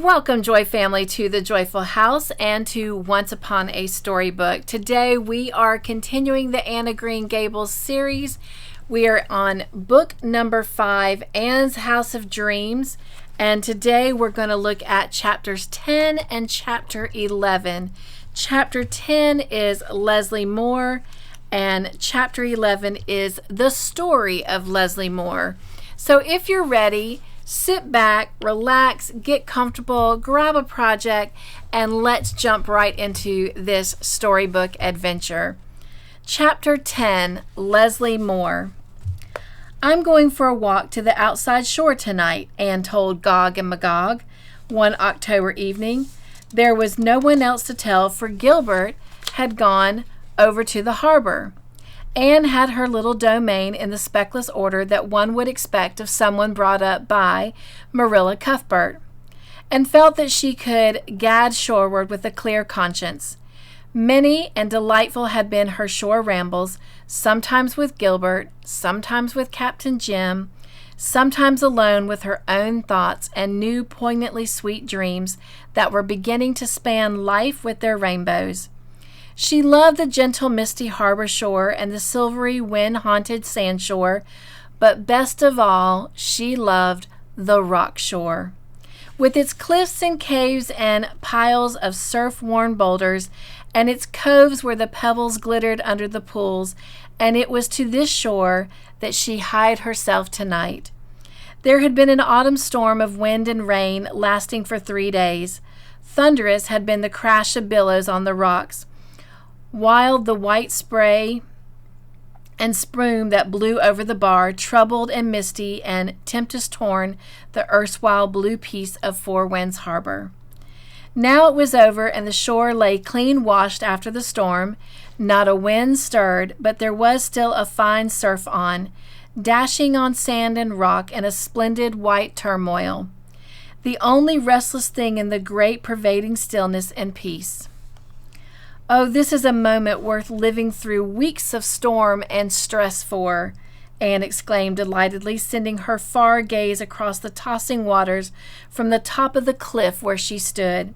Welcome, Joy Family, to the Joyful House and to Once Upon a Storybook. Today we are continuing the Anna Green Gables series. We are on book number 5, Anne's House of Dreams, and today we're going to look at chapters 10 and chapter 11. Chapter 10 is Leslie Moore, and chapter 11 is the story of Leslie Moore. So if you're ready, sit back, relax, get comfortable, grab a project, and let's jump right into this storybook adventure. Chapter 10, Leslie Moore. I'm going for a walk to the outside shore tonight, Anne told Gog and Magog one October evening. There was no one else to tell, for Gilbert had gone over to the harbor. Anne had her little domain in the speckless order that one would expect of someone brought up by Marilla Cuthbert, and felt that she could gad shoreward with a clear conscience. Many and delightful had been her shore rambles, sometimes with Gilbert, sometimes with Captain Jim, sometimes alone with her own thoughts and new poignantly sweet dreams that were beginning to span life with their rainbows. She loved the gentle misty harbor shore and the silvery wind-haunted sand shore, but best of all, she loved the rock shore, with its cliffs and caves and piles of surf-worn boulders, and its coves where the pebbles glittered under the pools, and it was to this shore that she hied herself tonight. There had been an autumn storm of wind and rain lasting for 3 days. Thunderous had been the crash of billows on the rocks, while the white spray and spume that blew over the bar, troubled and misty and tempest-torn, the erstwhile blue peace of Four Winds Harbor. Now it was over, and the shore lay clean washed after the storm. Not a wind stirred, but there was still a fine surf on, dashing on sand and rock in a splendid white turmoil, the only restless thing in the great pervading stillness and peace. Oh, this is a moment worth living through weeks of storm and stress for, Anne exclaimed delightedly, sending her far gaze across the tossing waters from the top of the cliff where she stood.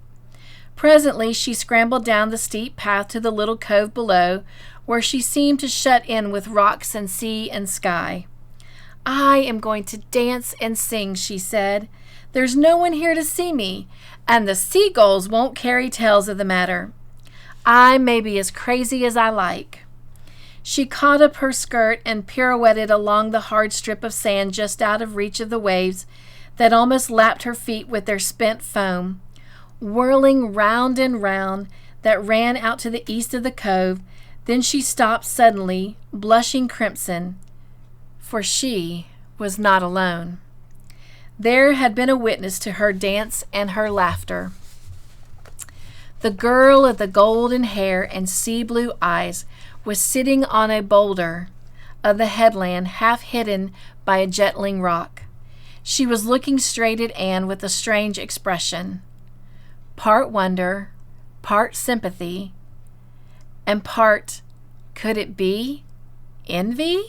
Presently she scrambled down the steep path to the little cove below, where she seemed to shut in with rocks and sea and sky. I am going to dance and sing, she said. There's no one here to see me, and the seagulls won't carry tales of the matter. I may be as crazy as I like. She caught up her skirt and pirouetted along the hard strip of sand just out of reach of the waves that almost lapped her feet with their spent foam, whirling round and round, that ran out to the east of the cove. Then she stopped suddenly, blushing crimson, for she was not alone. There had been a witness to her dance and her laughter. The girl of the golden hair and sea-blue eyes was sitting on a boulder of the headland, half hidden by a jetling rock. She was looking straight at Anne with a strange expression, part wonder, part sympathy, and part, could it be, envy?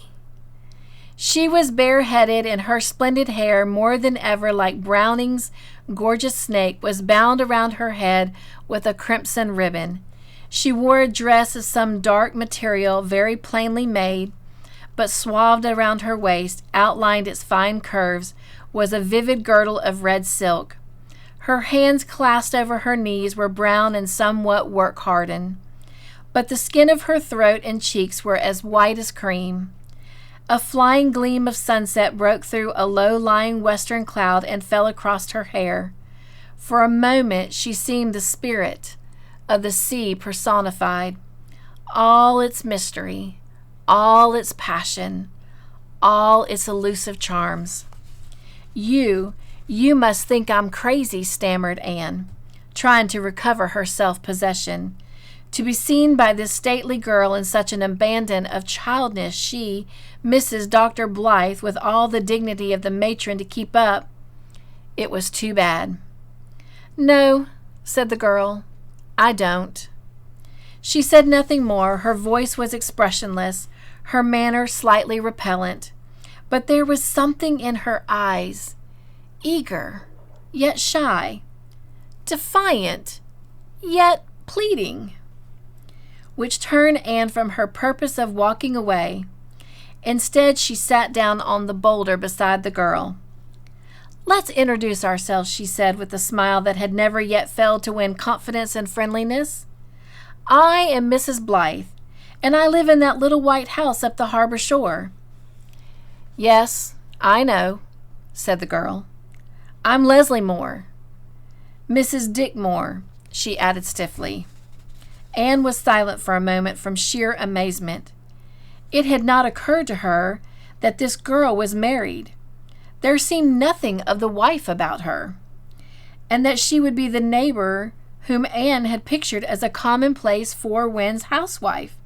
She was bareheaded, and her splendid hair, more than ever like Browning's gorgeous snake, was bound around her head with a crimson ribbon. She wore a dress of some dark material, very plainly made, but swathed around her waist, outlined its fine curves, was a vivid girdle of red silk. Her hands clasped over her knees were brown and somewhat work-hardened, but the skin of her throat and cheeks were as white as cream. A flying gleam of sunset broke through a low-lying western cloud and fell across her hair. For a moment she seemed the spirit of the sea personified, all its mystery, all its passion, all its elusive charms. You must think I'm crazy," stammered Anne, trying to recover her self-possession. To be seen by this stately girl in such an abandon of childness, she, Mrs. Dr. Blythe, with all the dignity of the matron to keep up, it was too bad. "No," said the girl, "I don't." She said nothing more. Her voice was expressionless, her manner slightly repellent, but there was something in her eyes, eager, yet shy, defiant, yet pleading, which turned Anne from her purpose of walking away. Instead, she sat down on the boulder beside the girl. "Let's introduce ourselves," she said with a smile that had never yet failed to win confidence and friendliness. "I am Mrs. Blythe, and I live in that little white house up the harbor shore." "Yes, I know," said the girl. "I'm Leslie Moore." "Mrs. Dick Moore," she added stiffly. Anne was silent for a moment from sheer amazement. It had not occurred to her that this girl was married. There seemed nothing of the wife about her, and that she would be the neighbor whom Anne had pictured as a commonplace Four Winds housewife.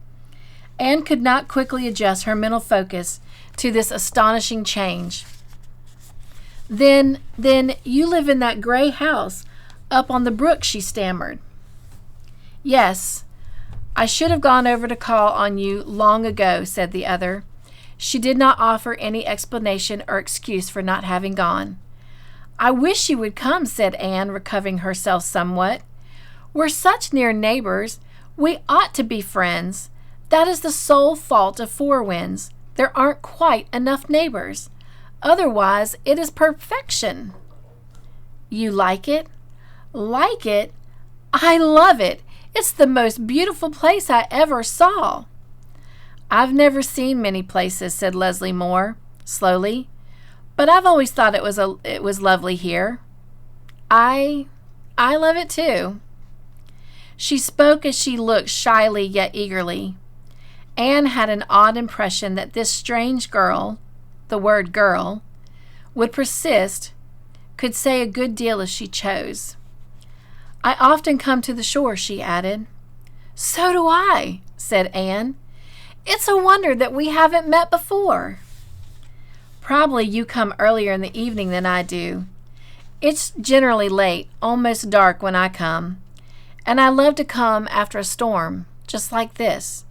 Anne could not quickly adjust her mental focus to this astonishing change. Then you live in that gray house up on the brook," she stammered. "Yes, I should have gone over to call on you long ago," said the other. She did not offer any explanation or excuse for not having gone. "I wish you would come," said Anne, recovering herself somewhat. "We're such near neighbors. We ought to be friends. That is the sole fault of Four Winds. There aren't quite enough neighbors. Otherwise, it is perfection." "You like it?" "Like it? I love it. It's the most beautiful place I ever saw." "I've never seen many places," said Leslie Moore slowly, "but I've always thought it was lovely here. I love it too." She spoke as she looked shyly yet eagerly. Anne had an odd impression that this strange girl, the word girl, would persist, could say a good deal if she chose. "I often come to the shore," she added. "So do I," said Anne. "It's a wonder that we haven't met before." "Probably you come earlier in the evening than I do. It's generally late, almost dark when I come, and I love to come after a storm, just like this.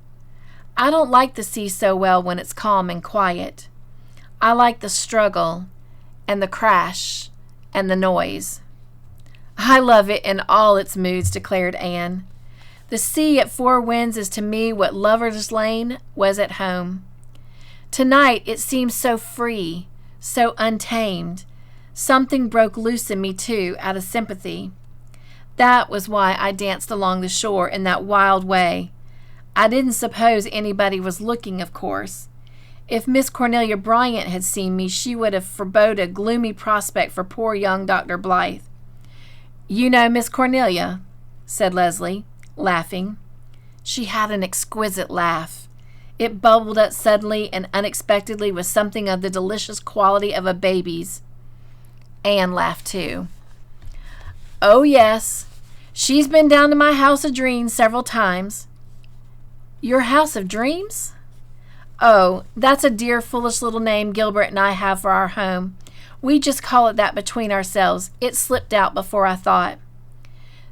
I don't like the sea so well when it's calm and quiet. I like the struggle and the crash and the noise." "I love it in all its moods," declared Anne. "The sea at Four Winds is to me what Lover's Lane was at home. Tonight it seems so free, so untamed. Something broke loose in me, too, out of sympathy. That was why I danced along the shore in that wild way. I didn't suppose anybody was looking, of course. If Miss Cornelia Bryant had seen me, she would have foreboded a gloomy prospect for poor young Dr. Blythe." "You know Miss Cornelia?" said Leslie, laughing. She had an exquisite laugh. It bubbled up suddenly and unexpectedly with something of the delicious quality of a baby's. Anne laughed too. "Oh, yes. She's been down to my house of dreams several times." "Your house of dreams?" "Oh, that's a dear, foolish little name Gilbert and I have for our home. We just call it that between ourselves. It slipped out before I thought."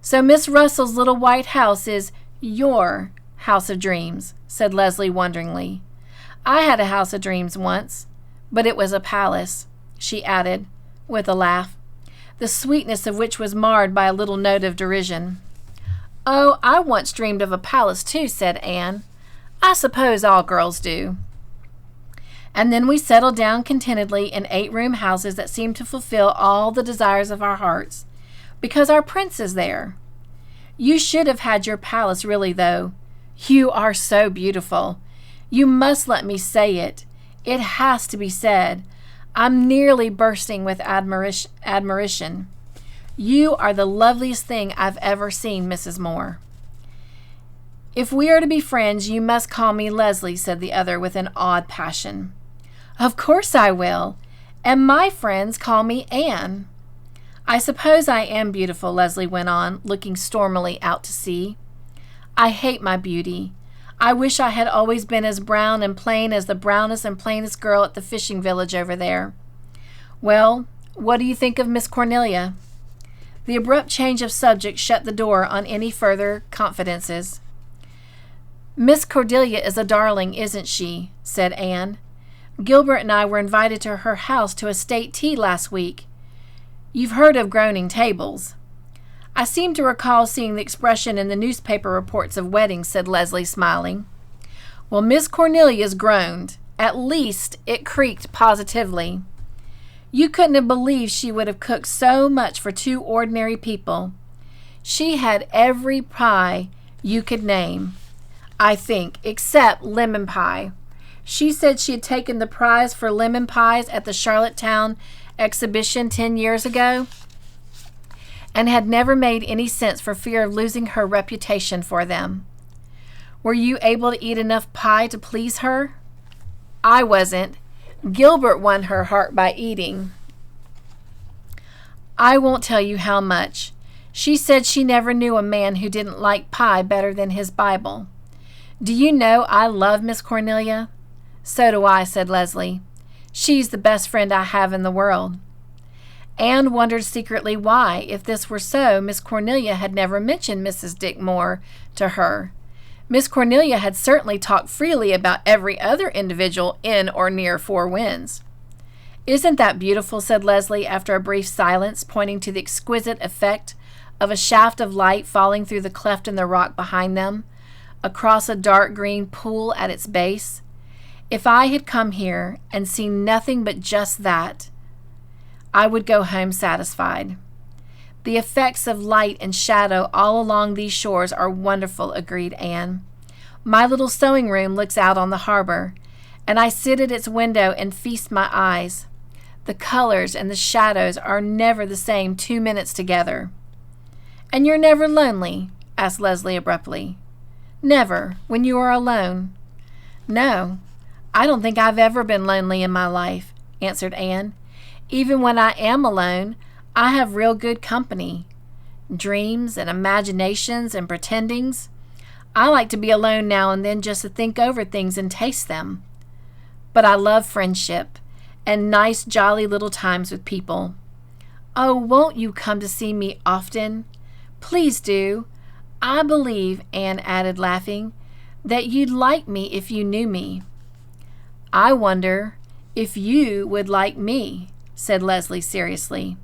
"So Miss Russell's little white house is your house of dreams," said Leslie wonderingly. "I had a house of dreams once, but it was a palace," she added, with a laugh, the sweetness of which was marred by a little note of derision. "Oh, I once dreamed of a palace too," said Anne. "I suppose all girls do." "And then we settled down contentedly in 8-room houses that seemed to fulfill all the desires of our hearts, because our prince is there. You should have had your palace really, though. You are so beautiful. You must let me say it. It has to be said. I'm nearly bursting with admiration. You are the loveliest thing I've ever seen, Mrs. Moore." "If we are to be friends, you must call me Leslie," said the other with an odd passion. "Of course I will. And my friends call me Anne." "I suppose I am beautiful," Leslie went on, looking stormily out to sea. "I hate my beauty. I wish I had always been as brown and plain as the brownest and plainest girl at the fishing village over there. Well, what do you think of Miss Cornelia?" The abrupt change of subject shut the door on any further confidences. "Miss Cordelia is a darling, isn't she?" said Anne. "Gilbert and I were invited to her house to a state tea last week. You've heard of Groaning Tables." I seem to recall seeing the expression in the newspaper reports of weddings, said Leslie, smiling. Well, Miss Cornelia's groaned. At least it creaked positively. You couldn't have believed she would have cooked so much for two ordinary people. She had every pie you could name, I think, except lemon pie. She said she had taken the prize for lemon pies at the Charlottetown exhibition 10 years ago and had never made any cents for fear of losing her reputation for them. Were you able to eat enough pie to please her? I wasn't. Gilbert won her heart by eating. I won't tell you how much. She said she never knew a man who didn't like pie better than his Bible. Do you know I love Miss Cornelia? So do I, said Leslie. She's the best friend I have in the world. Anne wondered secretly why, if this were so, Miss Cornelia had never mentioned Mrs. Dick Moore to her. Miss Cornelia had certainly talked freely about every other individual in or near Four Winds. Isn't that beautiful, said Leslie after a brief silence, pointing to the exquisite effect of a shaft of light falling through the cleft in the rock behind them, across a dark green pool at its base. If I had come here and seen nothing but just that, I would go home satisfied. The effects of light and shadow all along these shores are wonderful, agreed Anne. My little sewing room looks out on the harbor, and I sit at its window and feast my eyes. The colors and the shadows are never the same 2 minutes together. And you're never lonely? Asked Leslie abruptly. Never, when you are alone. No, I don't think I've ever been lonely in my life, answered Anne. Even when I am alone, I have real good company. Dreams and imaginations and pretendings. I like to be alone now and then just to think over things and taste them. But I love friendship and nice, jolly little times with people. Oh, won't you come to see me often? Please do. I believe, Anne added, laughing, that you'd like me if you knew me. I wonder if you would like me, said Leslie seriously.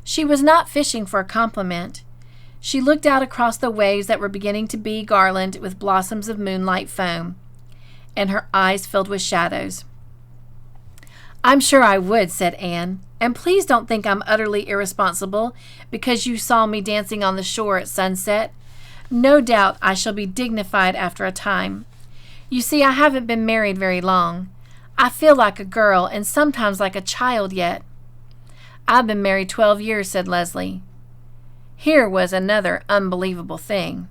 She was not fishing for a compliment. She looked out across the waves that were beginning to be garlanded with blossoms of moonlight foam, and her eyes filled with shadows. I'm sure I would, said Anne, and please don't think I'm utterly irresponsible because you saw me dancing on the shore at sunset. No doubt I shall be dignified after a time. You see, I haven't been married very long. I feel like a girl and sometimes like a child yet. I've been married 12 years, said Leslie. Here was another unbelievable thing.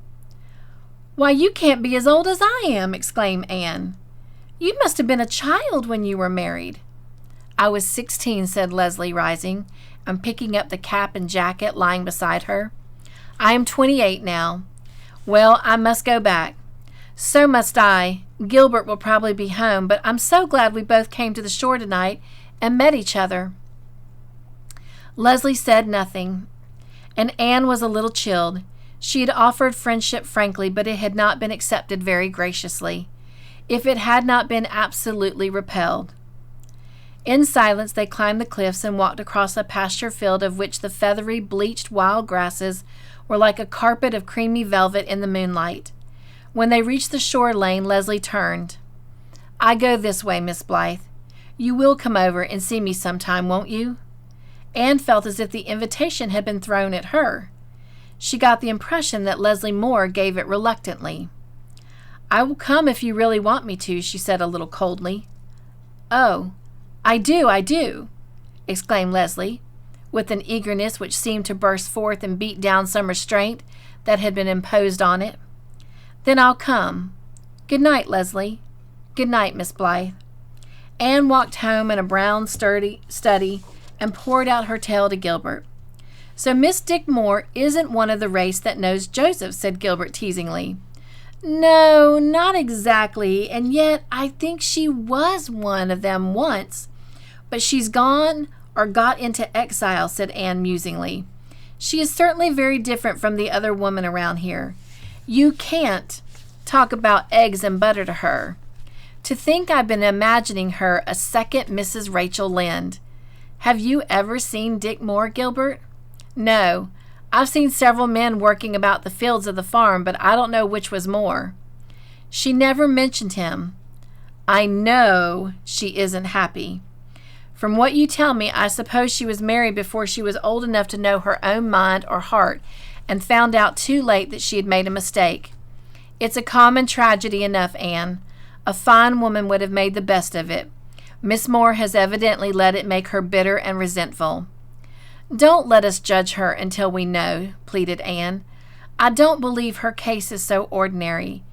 Why, you can't be as old as I am, exclaimed Anne. You must have been a child when you were married. I was 16, said Leslie, rising and picking up the cap and jacket lying beside her. I am 28 now. Well, I must go back. So must I. Gilbert will probably be home, but I'm so glad we both came to the shore tonight and met each other. Leslie said nothing, and Anne was a little chilled. She had offered friendship frankly, but it had not been accepted very graciously, if it had not been absolutely repelled. In silence they climbed the cliffs and walked across a pasture field of which the feathery, bleached wild grasses were like a carpet of creamy velvet in the moonlight. When they reached the shore lane, Leslie turned. I go this way, Miss Blythe. You will come over and see me sometime, won't you? Anne felt as if the invitation had been thrown at her. She got the impression that Leslie Moore gave it reluctantly. I will come if you really want me to, she said a little coldly. Oh, I do, exclaimed Leslie, with an eagerness which seemed to burst forth and beat down some restraint that had been imposed on it. Then I'll come. Good night, Leslie. Good night, Miss Blythe. Anne walked home in a brown study and poured out her tale to Gilbert. So Miss Dick Moore isn't one of the race that knows Joseph, said Gilbert teasingly. No, not exactly, and yet I think she was one of them once. But she's gone or got into exile, said Anne musingly. She is certainly very different from the other women around here. You can't talk about eggs and butter to her. To think I've been imagining her a second Mrs. Rachel Lynde. Have you ever seen Dick Moore, Gilbert? No, I've seen several men working about the fields of the farm, but I don't know which was more. She never mentioned him. I know she isn't happy. From what you tell me, I suppose she was married before she was old enough to know her own mind or heart, and found out too late that she had made a mistake. It's a common tragedy enough, Anne. A fine woman would have made the best of it. Miss Moore has evidently let it make her bitter and resentful. Don't let us judge her until we know, pleaded Anne. I don't believe her case is so ordinary.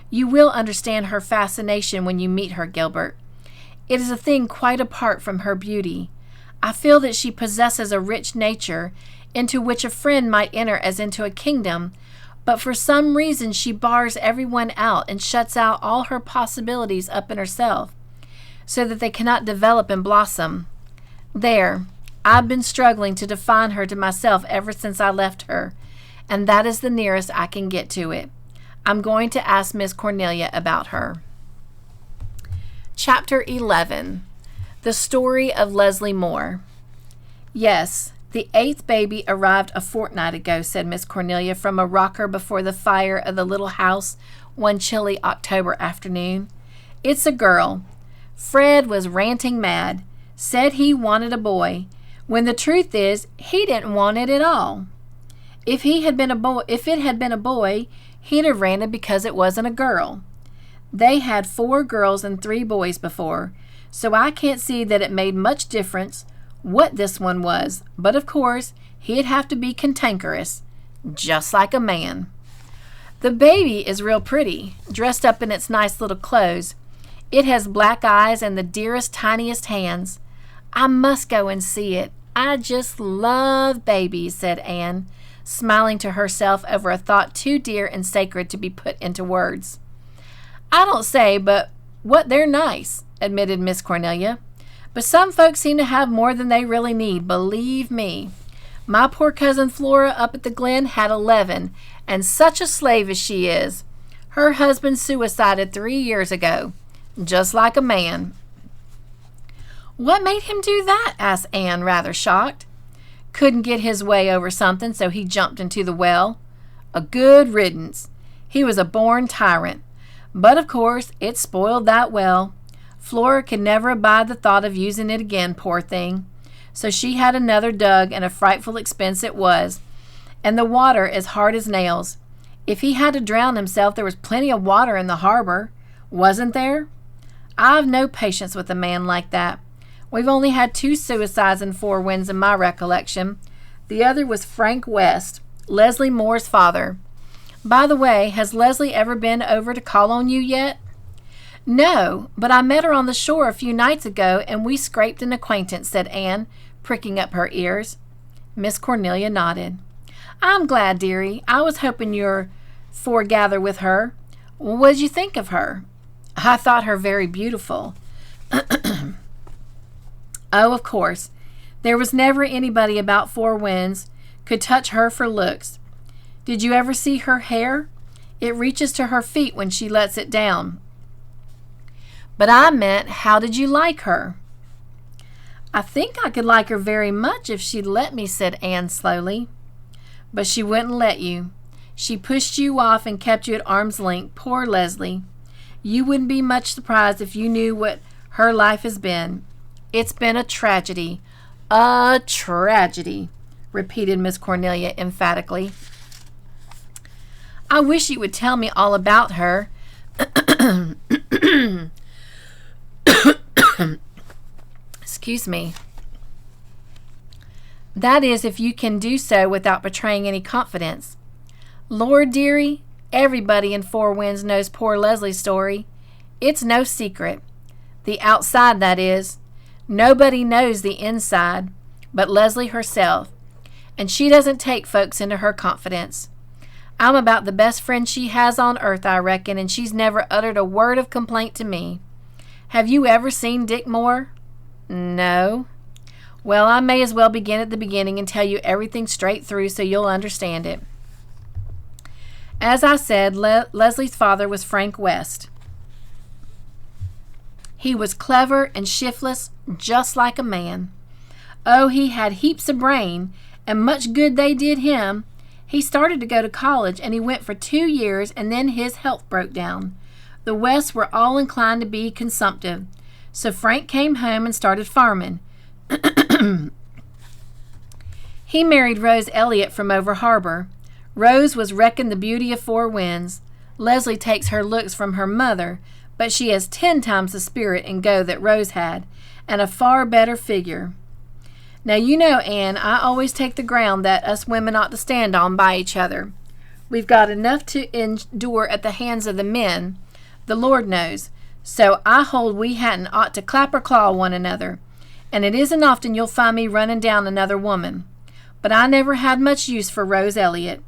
You will understand her fascination when you meet her, Gilbert. It is a thing quite apart from her beauty. I feel that she possesses a rich nature into which a friend might enter as into a kingdom, but for some reason she bars everyone out and shuts out all her possibilities up in herself, so that they cannot develop and blossom. There, I've been struggling to define her to myself ever since I left her, and that is the nearest I can get to it. I'm going to ask Miss Cornelia about her. Chapter 11. The Story of Leslie Moore. Yes, the 8th baby arrived a fortnight ago, said Miss Cornelia from a rocker before the fire of the little house one chilly October afternoon. It's a girl. Fred was ranting mad, said he wanted a boy, when the truth is he didn't want it at all. If it had been a boy, he'd have ranted because it wasn't a girl. They had 4 girls and 3 boys before, so I can't see that it made much difference what this one was, but of course he'd have to be cantankerous, just like a man. The baby is real pretty, dressed up in its nice little clothes. It has black eyes and the dearest, tiniest hands. I must go and see it. I just love babies, said Anne, smiling to herself over a thought too dear and sacred to be put into words. I don't say but what they're nice, admitted Miss Cornelia. But some folks seem to have more than they really need, believe me. My poor cousin Flora up at the Glen had 11, and such a slave as she is. Her husband suicided 3 years ago, just like a man. What made him do that? Asked Anne, rather shocked. Couldn't get his way over something, so he jumped into the well. A good riddance. He was a born tyrant. But of course, it spoiled that well. Flora could never abide the thought of using it again, poor thing. So she had another dug, and a frightful expense it was, and the water as hard as nails. If he had to drown himself, there was plenty of water in the harbor, wasn't there? I've no patience with a man like that. We've only had 2 suicides in Four Winds in my recollection. The other was Frank West, Leslie Moore's father. By the way, has Leslie ever been over to call on you yet? No, but I met her on the shore a few nights ago, and we scraped an acquaintance, said Anne, pricking up her ears. Miss Cornelia nodded. I'm glad, dearie. I was hoping you'd foregather with her. What did you think of her? I thought her very beautiful. Oh, of course. There was never anybody about Four Winds could touch her for looks. Did you ever see her hair? It reaches to her feet when she lets it down. But I meant, how did you like her? I think I could like her very much if she'd let me, said Anne slowly. But she wouldn't let you. She pushed you off and kept you at arm's length. Poor Leslie. You wouldn't be much surprised if you knew what her life has been. It's been a tragedy. A tragedy, repeated Miss Cornelia emphatically. I wish you would tell me all about her. Excuse me. That is, if you can do so without betraying any confidence. Lord, dearie, everybody in Four Winds knows poor Leslie's story. It's no secret. The outside, that is. Nobody knows the inside but Leslie herself, and she doesn't take folks into her confidence. I'm about the best friend she has on earth, I reckon, and she's never uttered a word of complaint to me. Have you ever seen Dick Moore? No. Well, I may as well begin at the beginning and tell you everything straight through so you'll understand it. As I said, Leslie's father was Frank West. He was clever and shiftless, just like a man. Oh, he had heaps of brain, and much good they did him. He started to go to college, and he went for 2 years, and then his health broke down. The Wests were all inclined to be consumptive, so Frank came home and started farming. He married Rose Elliott from over harbor. Rose was reckoned the beauty of 4 winds. Leslie takes her looks from her mother, but she has 10 times the spirit and go that Rose had, and a far better figure. Now you know, Anne, I always take the ground that us women ought to stand on by each other. We've got enough to endure at the hands of the men, the Lord knows, so I hold we hadn't ought to clap or claw one another, and it isn't often you'll find me running down another woman. But I never had much use for Rose Elliott.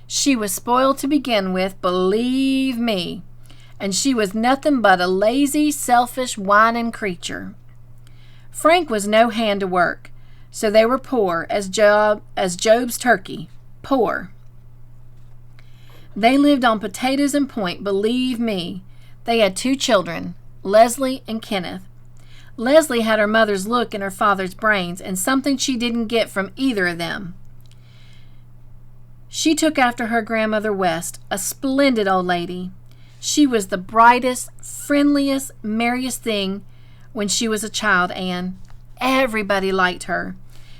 She was spoiled to begin with, believe me, and she was nothing but a lazy, selfish, whining creature. Frank was no hand to work, so they were poor as Job's turkey, poor. They lived on potatoes and point, believe me. They had 2 children, Leslie and Kenneth. Leslie had her mother's look and her father's brains, and something she didn't get from either of them. She took after her grandmother West, a splendid old lady. She was the brightest, friendliest, merriest thing when she was a child, Anne. Everybody liked her.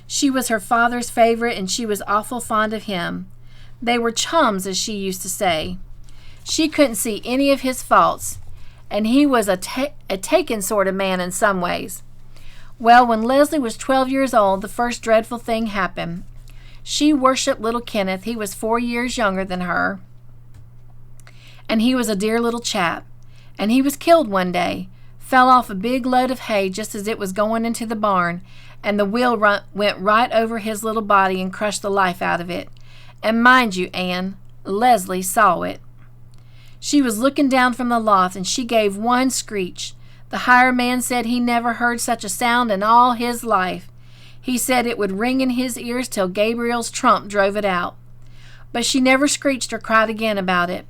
She was her father's favorite, and she was awful fond of him. They were chums, as she used to say. She couldn't see any of his faults, and he was a taken sort of man in some ways. Well, when Leslie was 12 years old, the first dreadful thing happened. She worshipped little Kenneth. He was 4 years younger than her, and he was a dear little chap. And he was killed one day, fell off a big load of hay just as it was going into the barn, and the wheel went right over his little body and crushed the life out of it. And mind you, Anne, Leslie saw it. She was looking down from the loft, and she gave one screech. The hired man said he never heard such a sound in all his life. He said it would ring in his ears till Gabriel's trump drove it out. But she never screeched or cried again about it.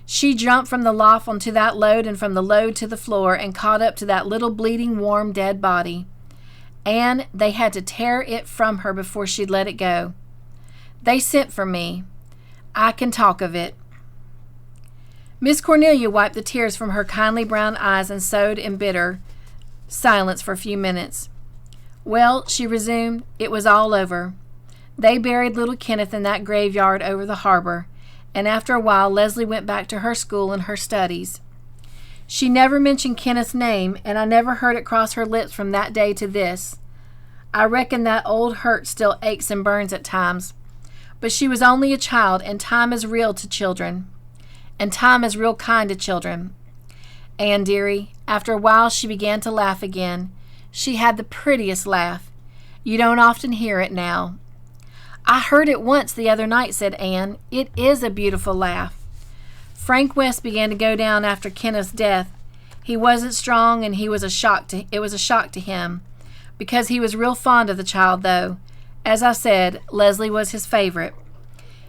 She jumped from the loft onto that load, and from the load to the floor, and caught up to that little bleeding, warm, dead body. And they had to tear it from her before she'd let it go. They sent for me. I can talk of it. Miss Cornelia wiped the tears from her kindly brown eyes and sewed in bitter silence for a few minutes. Well, she resumed, it was all over. They buried little Kenneth in that graveyard over the harbor, and after a while Leslie went back to her school and her studies. She never mentioned Kenneth's name, and I never heard it cross her lips from that day to this. I reckon that old hurt still aches and burns at times. But she was only a child, and time is real to children. And time is real kind to children. Anne, dearie, after a while she began to laugh again. She had the prettiest laugh. You don't often hear it now. I heard it once the other night, said Anne. It is a beautiful laugh. Frank West began to go down after Kenneth's death. He wasn't strong, and it was a shock to him, because he was real fond of the child, though. As I said, Leslie was his favorite.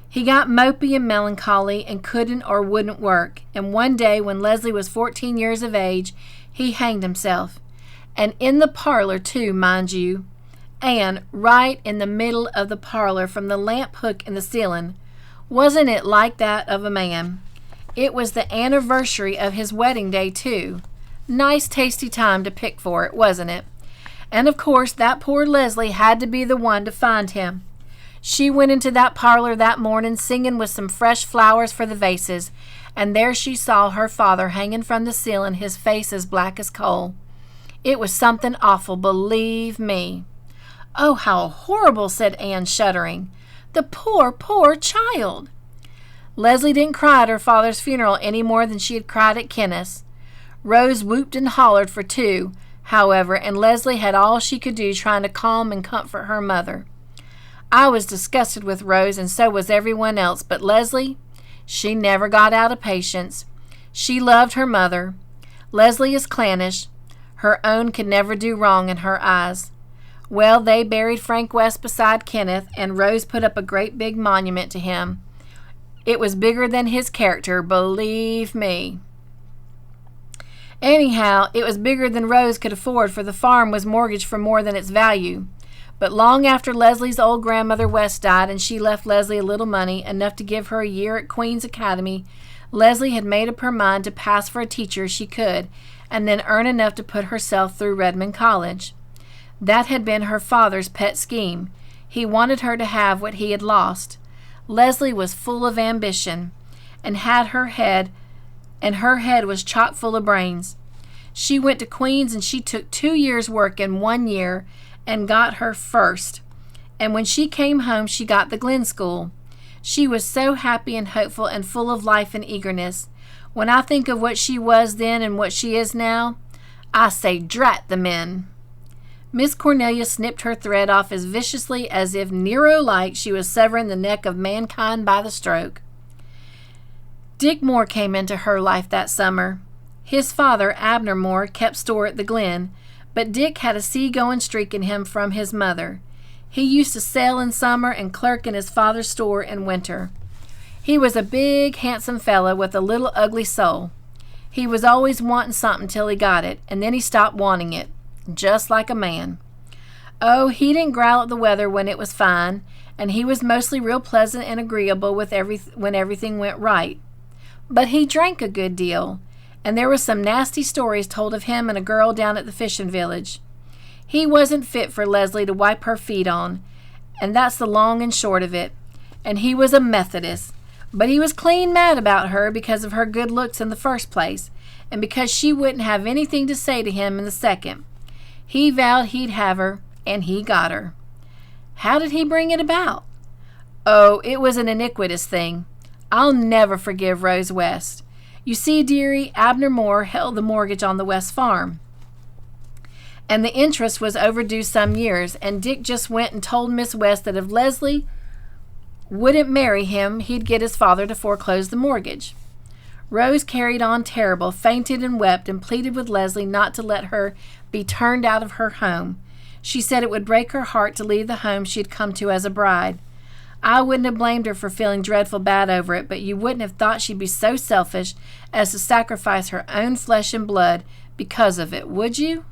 He got mopey and melancholy and couldn't or wouldn't work, and one day when Leslie was 14 years of age, he hanged himself. And in the parlor, too, mind you. And right in the middle of the parlor, from the lamp hook in the ceiling. Wasn't it like that of a man? It was the anniversary of his wedding day, too. Nice tasty time to pick for it, wasn't it? And of course that poor Leslie had to be the one to find him. She went into that parlor that morning singing with some fresh flowers for the vases, and there she saw her father hanging from the ceiling, his face as black as coal. It was something awful, believe me. Oh, how horrible, said Anne, shuddering. The poor, poor child. Leslie didn't cry at her father's funeral any more than she had cried at Kenneth's. Rose whooped and hollered for 2, however, and Leslie had all she could do trying to calm and comfort her mother. I was disgusted with Rose, and so was everyone else, but Leslie, she never got out of patience. She loved her mother. Leslie is clannish. Her own could never do wrong in her eyes. Well, they buried Frank West beside Kenneth, and Rose put up a great big monument to him. It was bigger than his character, believe me. Anyhow, it was bigger than Rose could afford, for the farm was mortgaged for more than its value. But long after Leslie's old grandmother West died and she left Leslie a little money, enough to give her a year at Queen's Academy, Leslie had made up her mind to pass for a teacher she could, and then earn enough to put herself through Redmond College. That had been her father's pet scheme. He wanted her to have what he had lost. Leslie was full of ambition, and her head was chock full of brains. She went to Queen's and she took 2 years' work in 1 year and got her first. And when she came home, she got the Glen School. She was so happy and hopeful and full of life and eagerness. When I think of what she was then and what she is now, I say, drat the men. Miss Cornelia snipped her thread off as viciously as if Nero-like she was severing the neck of mankind by the stroke. Dick Moore came into her life that summer. His father, Abner Moore, kept store at the Glen, but Dick had a sea-going streak in him from his mother. He used to sail in summer and clerk in his father's store in winter. He was a big, handsome fellow with a little ugly soul. He was always wanting something till he got it, and then he stopped wanting it, just like a man. Oh, he didn't growl at the weather when it was fine, and he was mostly real pleasant and agreeable when everything went right. But he drank a good deal, and there were some nasty stories told of him and a girl down at the fishing village. He wasn't fit for Leslie to wipe her feet on, and that's the long and short of it. And he was a Methodist, but he was clean mad about her because of her good looks in the first place, and because she wouldn't have anything to say to him in the second. He vowed he'd have her, and he got her. How did he bring it about? Oh, it was an iniquitous thing. I'll never forgive Rose West. You see, dearie, Abner Moore held the mortgage on the West farm, and the interest was overdue some years, and Dick just went and told Miss West that if Leslie wouldn't marry him, he'd get his father to foreclose the mortgage. Rose carried on terrible, fainted and wept, and pleaded with Leslie not to let her be turned out of her home. She said it would break her heart to leave the home she had come to as a bride. I wouldn't have blamed her for feeling dreadful bad over it, but you wouldn't have thought she'd be so selfish as to sacrifice her own flesh and blood because of it, would you?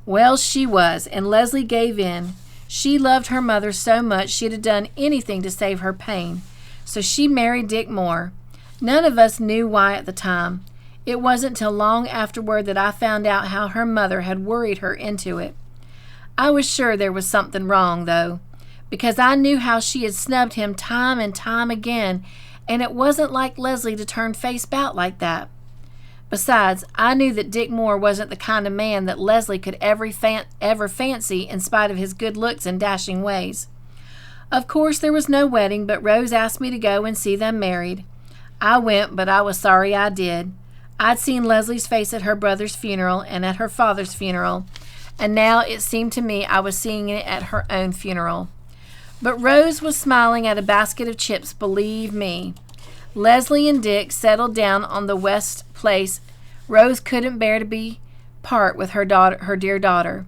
Well, she was, and Leslie gave in. She loved her mother so much she'd have done anything to save her pain. So she married Dick Moore. None of us knew why at the time. It wasn't till long afterward that I found out how her mother had worried her into it. I was sure there was something wrong, though, because I knew how she had snubbed him time and time again, and it wasn't like Leslie to turn face about like that. Besides, I knew that Dick Moore wasn't the kind of man that Leslie could ever fancy in spite of his good looks and dashing ways. Of course, there was no wedding, but Rose asked me to go and see them married. I went, but I was sorry I did. I'd seen Leslie's face at her brother's funeral and at her father's funeral, and now it seemed to me I was seeing it at her own funeral. But Rose was smiling at a basket of chips, believe me. Leslie and Dick settled down on the West place. Rose couldn't bear to part with her dear daughter,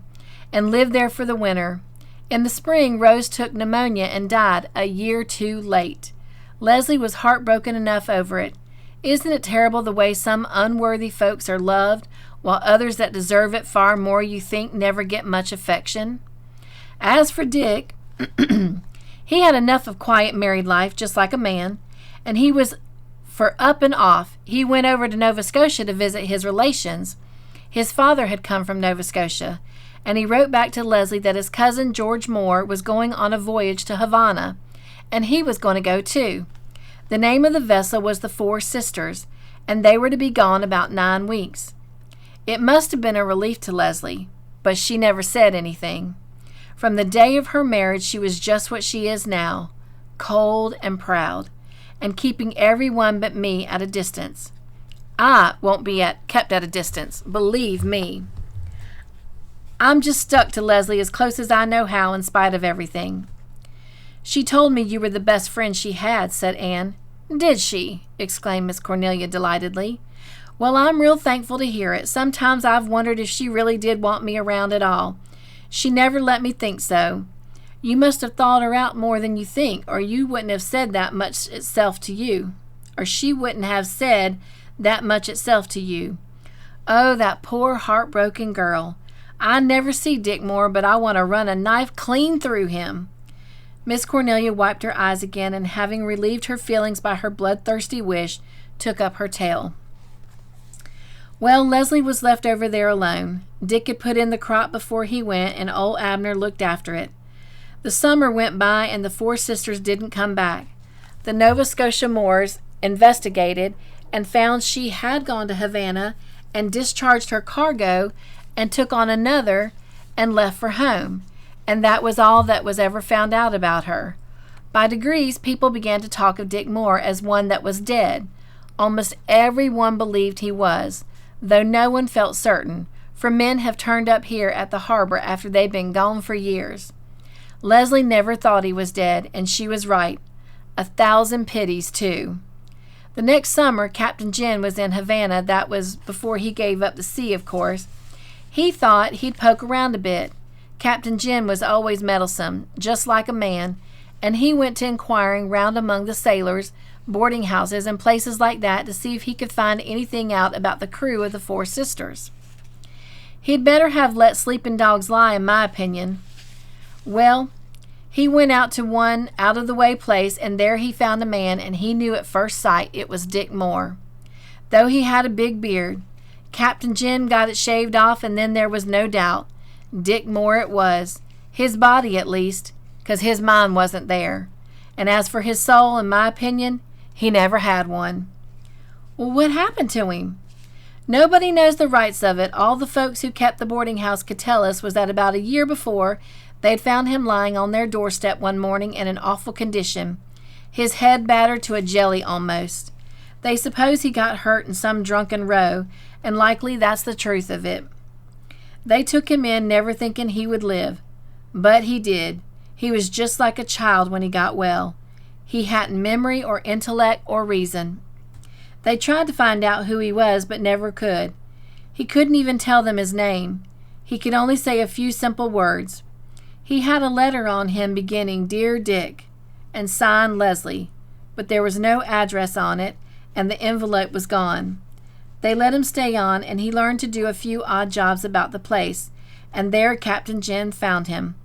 and lived there for the winter. In the spring, Rose took pneumonia and died a year too late. Leslie was heartbroken enough over it. Isn't it terrible the way some unworthy folks are loved, while others that deserve it far more you think never get much affection? As for Dick, he had enough of quiet married life, just like a man, and he was for up and off. He went over to Nova Scotia to visit his relations. His father had come from Nova Scotia, and he wrote back to Leslie that his cousin George Moore was going on a voyage to Havana, and he was going to go too. The name of the vessel was the Four Sisters, and they were to be gone about 9 weeks. It must have been a relief to Leslie, but she never said anything. From the day of her marriage, she was just what she is now, cold and proud, and keeping everyone but me at a distance. I won't be kept at a distance, believe me. I'm just stuck to Leslie as close as I know how in spite of everything. She told me you were the best friend she had, said Anne. Did she? Exclaimed Miss Cornelia delightedly. Well, I'm real thankful to hear it. Sometimes I've wondered if she really did want me around at all. She never let me think so. You must have thought her out more than you think, or you wouldn't have said that much itself to you. Or she wouldn't have said that much itself to you. Oh, that poor heartbroken girl. I never see Dick Moore, but I want to run a knife clean through him." Miss Cornelia wiped her eyes again, and having relieved her feelings by her bloodthirsty wish, took up her tale. Well, Leslie was left over there alone. Dick had put in the crop before he went, and old Abner looked after it. The summer went by, and the four sisters didn't come back. The Nova Scotia Moores investigated and found she had gone to Havana and discharged her cargo and took on another and left for home. And that was all that was ever found out about her. By degrees, people began to talk of Dick Moore as one that was dead. Almost everyone believed he was, though no one felt certain, for men have turned up here at the harbor after they've been gone for years. Leslie never thought he was dead, and she was right. 1,000 pities, too. The next summer, Captain Jim was in Havana. That was before he gave up the sea, of course. He thought he'd poke around a bit. Captain Jim was always meddlesome, just like a man, and he went to inquiring round among the sailors, boarding houses, and places like that to see if he could find anything out about the crew of the Four Sisters. He'd better have let sleeping dogs lie, in my opinion. Well, he went out to one out-of-the-way place, and there he found a man, and he knew at first sight it was Dick Moore. Though he had a big beard, Captain Jim got it shaved off, and then there was no doubt. Dick Moore it was. His body, at least, 'cause his mind wasn't there. And as for his soul, in my opinion, he never had one. Well, what happened to him? Nobody knows the rights of it. All the folks who kept the boarding house could tell us was that about a year before, they'd found him lying on their doorstep one morning in an awful condition, his head battered to a jelly almost. They suppose he got hurt in some drunken row, and likely that's the truth of it. They took him in, never thinking he would live. But he did. He was just like a child when he got well. He hadn't memory or intellect or reason. They tried to find out who he was, but never could. He couldn't even tell them his name. He could only say a few simple words. He had a letter on him beginning, "Dear Dick," and signed Leslie, but there was no address on it, and the envelope was gone. They let him stay on, and he learned to do a few odd jobs about the place, and there Captain Jim found him.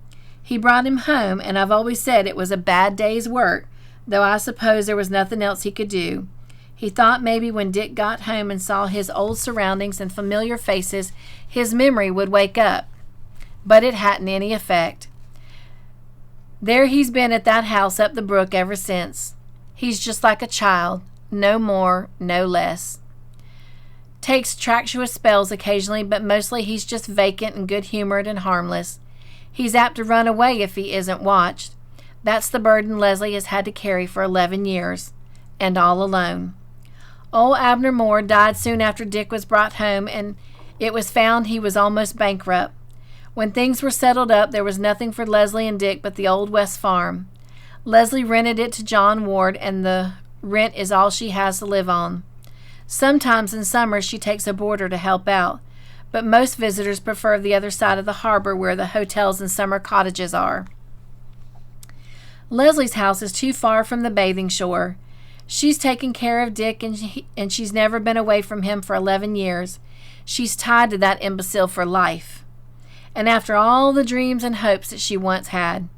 He brought him home, and I've always said it was a bad day's work, though I suppose there was nothing else he could do. He thought maybe when Dick got home and saw his old surroundings and familiar faces, his memory would wake up. But it hadn't any effect. There he's been at that house up the brook ever since. He's just like a child, no more, no less. Takes tractious spells occasionally, but mostly he's just vacant and good-humored and harmless. He's apt to run away if he isn't watched. That's the burden Leslie has had to carry for 11 years, and all alone. Old Abner Moore died soon after Dick was brought home, and it was found he was almost bankrupt. When things were settled up, there was nothing for Leslie and Dick but the old West farm. Leslie rented it to John Ward, and the rent is all she has to live on. Sometimes in summer she takes a boarder to help out, but most visitors prefer the other side of the harbor where the hotels and summer cottages are. Leslie's house is too far from the bathing shore. She's taken care of Dick, and she's never been away from him for 11 years. She's tied to that imbecile for life. And after all the dreams and hopes that she once had,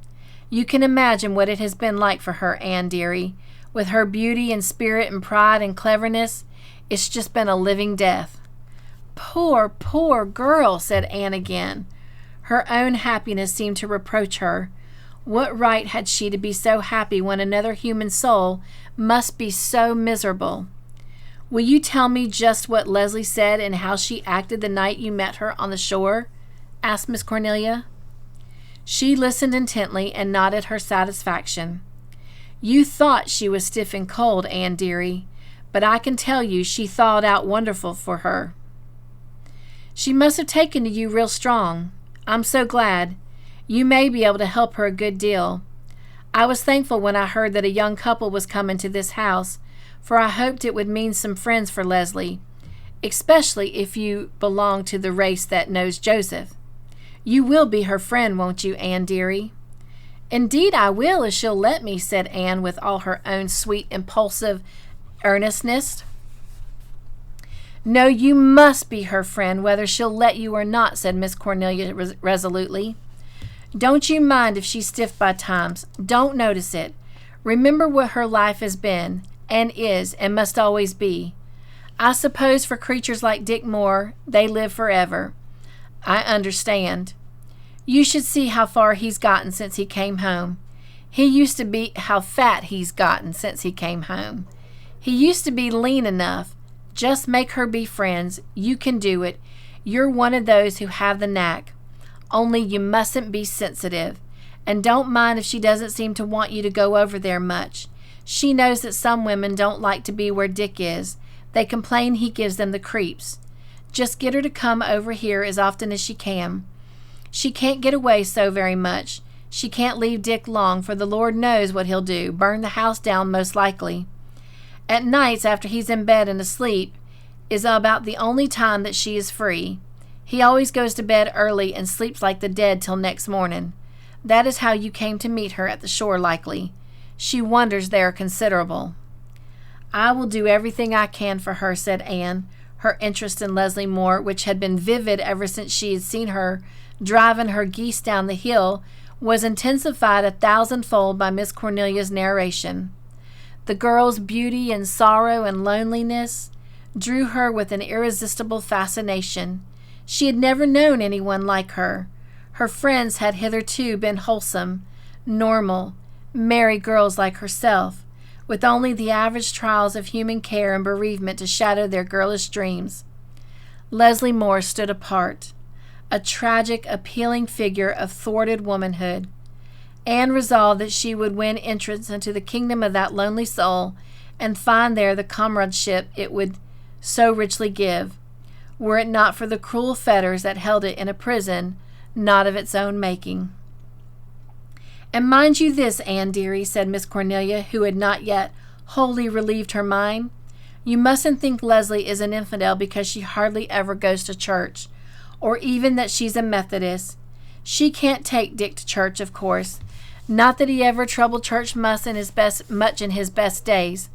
you can imagine what it has been like for her, Anne dearie. With her beauty and spirit and pride and cleverness, it's just been a living death. Poor, poor girl, said Anne again. Her own happiness seemed to reproach her. What right had she to be so happy when another human soul must be so miserable? Will you tell me just what Leslie said and how she acted the night you met her on the shore? Asked Miss Cornelia. She listened intently and nodded her satisfaction. You thought she was stiff and cold, Anne dearie, but I can tell you she thawed out wonderful for her. She must have taken to you real strong. I'm so glad. You may be able to help her a good deal. I was thankful when I heard that a young couple was coming to this house, for I hoped it would mean some friends for Leslie, especially if you belong to the race that knows Joseph. You will be her friend, won't you, Anne dearie? Indeed I will, if she'll let me, said Anne with all her own sweet, impulsive earnestness. No, you must be her friend, whether she'll let you or not, said Miss Cornelia resolutely. Don't you mind if she's stiff by times. Don't notice it. Remember what her life has been, and is, and must always be. I suppose for creatures like Dick Moore, they live forever. I understand. You should see how far he's gotten since he came home. He used to be how fat he's gotten since he came home. He used to be lean enough. Just make her be friends. You can do it. You're one of those who have the knack. Only you mustn't be sensitive. And don't mind if she doesn't seem to want you to go over there much. She knows that some women don't like to be where Dick is. They complain he gives them the creeps. Just get her to come over here as often as she can. She can't get away so very much. She can't leave Dick long, for the Lord knows what he'll do, burn the house down most likely. At nights, after he's in bed and asleep, is about the only time that she is free. He always goes to bed early and sleeps like the dead till next morning. That is how you came to meet her at the shore likely. She wanders there considerable. I will do everything I can for her, said Anne. Her interest in Leslie Moore, which had been vivid ever since she had seen her driving her geese down the hill, was intensified 1,000-fold by Miss Cornelia's narration. The girl's beauty and sorrow and loneliness drew her with an irresistible fascination. She had never known anyone like her. Her friends had hitherto been wholesome, normal, merry girls like herself, with only the average trials of human care and bereavement to shadow their girlish dreams. Leslie Moore stood apart, a tragic, appealing figure of thwarted womanhood. Anne resolved that she would win entrance into the kingdom of that lonely soul and find there the comradeship it would so richly give, were it not for the cruel fetters that held it in a prison not of its own making. And mind you this, Anne dearie, said Miss Cornelia, who had not yet wholly relieved her mind, you mustn't think Leslie is an infidel because she hardly ever goes to church, or even that she's a Methodist. She can't take Dick to church, of course. Not that he ever troubled church much in his best days.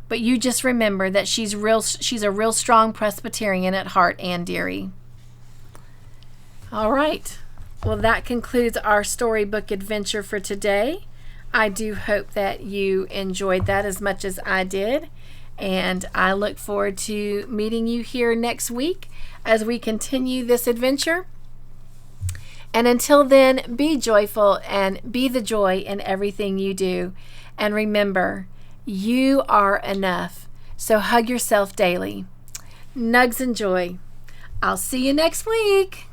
But you just remember that she's a real strong Presbyterian at heart, Anne dearie. All right. Well, that concludes our storybook adventure for today. I do hope that you enjoyed that as much as I did. And I look forward to meeting you here next week as we continue this adventure. And until then, be joyful and be the joy in everything you do. And remember, you are enough. So hug yourself daily. Nugs and joy. I'll see you next week.